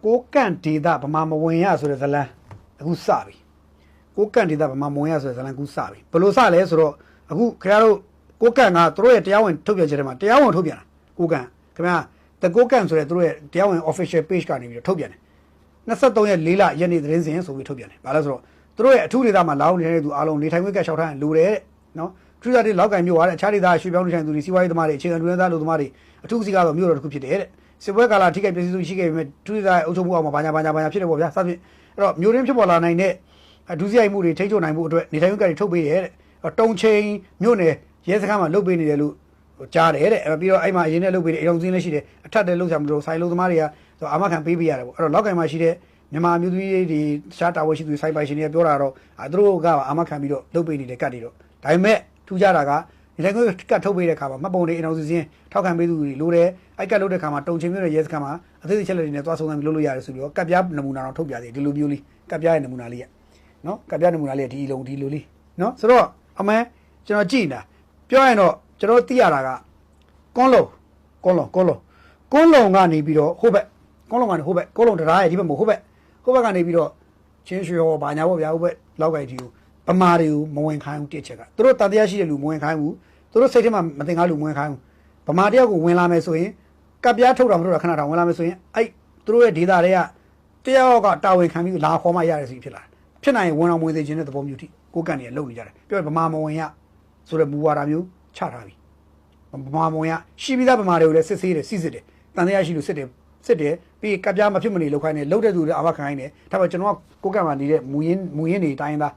ကိုကန့်ဒေတာဗမာမဝင်ရဆိုတဲ့ဇလန်းအခုစပြီကိုကန့်ဒေတာဗမာမဝင်ရဆိုတဲ့ဇလန်းအခုစပြီဘယ်လိုစလဲဆိုတော့အခုခင်ဗျားတို့ကိုကန့်ကသူတို့ရဲ့တရားဝင်ထုတ်ပြန်ချက်တွေမှာတရားဝင်ထုတ်ပြန်တာကိုကန့်ခင်ဗျာတကိုကန့်ဆိုတဲ့သူတို့ရဲ့တရားဝင် official page ကနေပြီးတော့ထုတ်ပြန်တယ်23ရက်4လရက်နေ့သတင်းစဉ်ဆိုပြီးထုတ်ပြန်တယ်ဘာလဲဆိုတော့သူတို့ရဲ့အထူးဒေတာမှာလာအောင်နေတဲ့သူအားလုံးနေထိုင်ခွင့်ကလျှောက်ထားရင်လိုတယ်တဲ့နော်ထူးခြားတဲ့လောက်ကင်မျိုးရတဲ့အခြားဒေသရွှေပြောင်းနေထိုင်သူတွေစီးပွားရေးသမားတွေအခြေခံလူရင်းသားလူသမားတွေအထူးစီကတော့မျိုးတော်တစ်ခုဖြစ်တယ်တဲ့စစ်ပွဲကာလထိခိုက်ပျက်စီးမှုရှိခဲ့ပေမဲ့ထူးခြားတဲ့အုပ်ချုပ်မှုအောက်မှာဘာညာဖြစ်တယ်ပေါ့ဗျာစသဖြင့်အဲ့တော့မျိုးရင်းဖြစ်ပေါ်လာနိုင်တဲ့ဒုစရိုက်မှုတွေထိန်းချုပ်နိုင်မှုအတွက်နေထိုင်ခွင့်ကတွေထုတ်ပေးတယ်တဲ့တုံချင်းမျိုးနယ်ရဲစခန်းမှာလုပ်ပေးနေတယ်လို့ကြားတယ်တဲ့ပြီးတော့အဲ့မှာအရင်နဲ့လုပ်ပေးတဲ့အိမ်အောင်စင်းလည်းရှိတယ်အထက်တဲ့လုပ်ချင်မလို့ဆိုင်လုံသမားတွေကအာမခံပေးပေးရတယ်ပေါ့အဲ့တော့လောက်ကင်မှာရှိတဲ့မြန်မာမျိုးသမီးတွေရှားတာဝရှိသူစိုက်ပိုင်ရှင်တွေပြောတာတော့သူတို့ကအာမခံပြီးတော့လုပ်ပေးနေတဲ့ကတ်တွေတော့ဒါပေမဲ့ထူးခြားတာကဒီတိုင်းကတ်ထုတ်ပေးတဲ့ခါမှာမှတ်ပုံတွေအိမ်အောင်စင်းထောက်ခံပေးသူတွေလိုတယ်အဲ့ကတ်လုပ်တဲ့ခါမှာတုံချင်းမျိုးနဲ့ရဲစခန်းမှာအသေးစိတ်ချက်လက်တွေနဲ့သွားဆုံးသမ်းပြီးလုပ်လို့ရတယ်ဆိုပြီးတော့ကတ်ပြားနမူနာတော့ထုတ်ပြသေးဒီလိုမျိုးလေးကတ်ပြားရဲ့နမူနာလေးကနော်ကတ်ပြားနမူနာလေးကဒီလိုလေးနော်ဆိုတော့အမှန်ကျွန်တော်ကြည့်နေတာပြောရင်တော့ကျွန်တော်သိရတာကကွန်းလုံကနေပြီးတော့ဟိုဘက်ကွန်းလုံကနေဟိုဘက်ကွန်းလုံတရားရဲ့ဒီဘက်မဟုတ်ဟိုဘက်ကနေပြီးတော့ချင်းရွှေဟောဘာညာပေါ့ဗျာဟိုဘက်လောက်ကိုက်တီကိုပမာတွေကိုမဝင်ခိုင်းဘူးတစ်ချက်ကသူတို့တန်တရားရှိတဲ့လူမဝင်ခိုင်းဘူးသူတို့စိတ်ထဲမှာမတင်ကားလူမဝင်ခိုင်းဘူးဗမာတယောက်ကိုဝင်လာမယ်ဆိုရင်ကပ်ပြားထုတ်တာမထုတ်တာခဏတောင်ဝင်လာမယ်ဆိုရင်အဲ့သူတို့ရဲ့ဒေတာတွေကတယောက်ကတာဝန်ခံပြီးလာခေါ်မှရတယ်စီဖြစ်လာဖြစ်နိုင်ရင်ဝင်အောင်ဝင်သေးခြင်းတဲ့သဘောမျိုးထိကိုကန့်နေလုံနေကြတယ်ပြောဗမာမဝင်ရဆိုတဲ့မူဝါဒမျိုးချထားပြီဗမာမဝင်ရရှိပြီးသားဗမာတွေကိုလည်းစစ်ဆေးတယ်စီစစ်တယ်တန်တရားရှိလို့စစ်တယ်ပြီးကပ်ပြားမဖြစ်မနေလောက်ခိုင်းတယ်လှုပ်တဲ့သူတွေအာမခံခိုင်းတယ်ဒါပေမဲ့ကျွန်တော်ကကိုကန့်မှာနေတဲ့မူရင်းတွေတိုင်းသား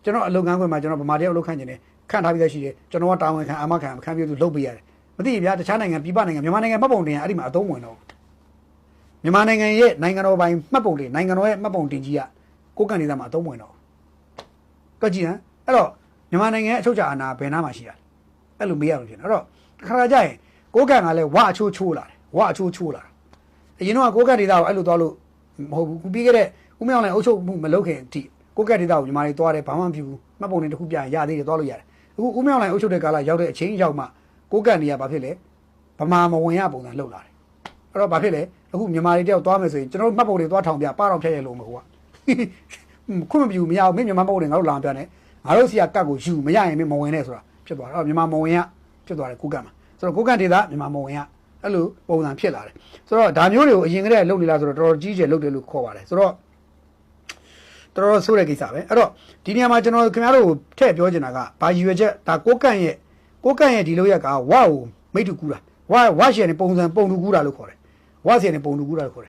ကျွန်တော်အလုပ်ကမ်းခွင့်မှာကျွန်တော်ဗမာတယောက်လုပ်ခိုင်းနေတယ်ခန့်ထားပြီးသားရှိတယ်ကျွန်တော်ကတာဝန်ခံအာမခံပြီးသူလုပ်ပေးရတယ်မသိဗျာတခြားနိုင်ငံပြည်ပနိုင်ငံမြန်မာနိုင်ငံမှတ်ပုံတင်အဲ့ဒီမှာအသုံးဝင်တော့မြန်မာနိုင်ငံရဲ့နိုင်ငံတော်ပိုင်မှတ်ပုံတင်နိုင်ငံတော်ရဲ့မှတ်ပုံတင်ကြီးကကိုကန့်နေတာမှာအသုံးဝင်တော့တွက်ကြည့်ဟမ်အဲ့တော့မြန်မာနိုင်ငံအချုပ်အခြာအာဏာဘယ်နားမှာရှိတာအဲ့လိုမေးရလို့ဖြစ်နေအဲ့တော့ခါကြရင်ကိုကန့်ကလည်းဝအချိုးလာတယ်အရင်တော့ကိုကန့်ဒေတာကိုအဲ့လိုသွားလို့မဟုတ်ဘူးပြီးခဲ့တဲ့ဦးမြောင်လည်းအုပ်ချုပ်မှုမလုပ်ခင်အထိကိုကန့်ဒေတာကိုညီမတွေသွားတယ်ဘာမှမဖြစ်ဘူးမှတ်ပုံတင်တစ်ခုပြန်ရသေးတယ်သွားလို့ရတယ်အခုဦးမြောင်လည်းအုပ်ချုပ်တဲ့ကာလရောက်တဲ့အချိန်ရောက်မှကိုကန့်နေရဘာဖြစ်လဲဗမာမဝင်ရပုံစံလှုပ်လာတယ်အဲ့တော့ဘာဖြစ်လဲအခုမြန်မာတွေတယောက်သွားမယ်ဆိုရင်ကျွန်တော်မှတ်ပုံတွေသွားထောင်ပြပတော့ဖြတ်ရလို့မဟုတ်ကခွင့်မပြုမရဘူးမင်းမြန်မာမှတ်ပုံတွေငါတို့လာပြတယ်ငါတို့စီကကတ်ကိုယူမရရင်မင်းမဝင်နဲ့ဆိုတာဖြစ်သွားတယ်မြန်မာမဝင်ရဖြစ်သွားတယ်ကိုကန့်မှာဆိုတော့ကိုကန့်ဒေတာမြန်မာမဝင်ရအဲ့လိုပုံစံဖြစ်လာတယ်ဆိုတော့ဒါမျိုးတွေကိုအရင်ကတည်းကလုပ်နေလားဆိုတော့တော်တော်ကြီးကျယ်လုပ်တယ်လို့ခေါ်ပါတယ်ဆိုတော့တော်တော်ဆိုးတဲ့ကိစ္စပဲအဲ့တော့ဒီနေရာမှာကျွန်တော်ခင်ဗျားတို့ထည့်ပြောချင်တာကဘာရည်ရွယ်ချက်ဒါကိုကန့်ရဲ့ဒီလိုရက်ကဝကိုမိတ်တူကူးတာဝရှယ်နဲ့ပုံတူကူးတာလို့ခေါ်တယ်ဝရှယ်နဲ့ပုံတူကူးတာလို့ခေါ်တယ်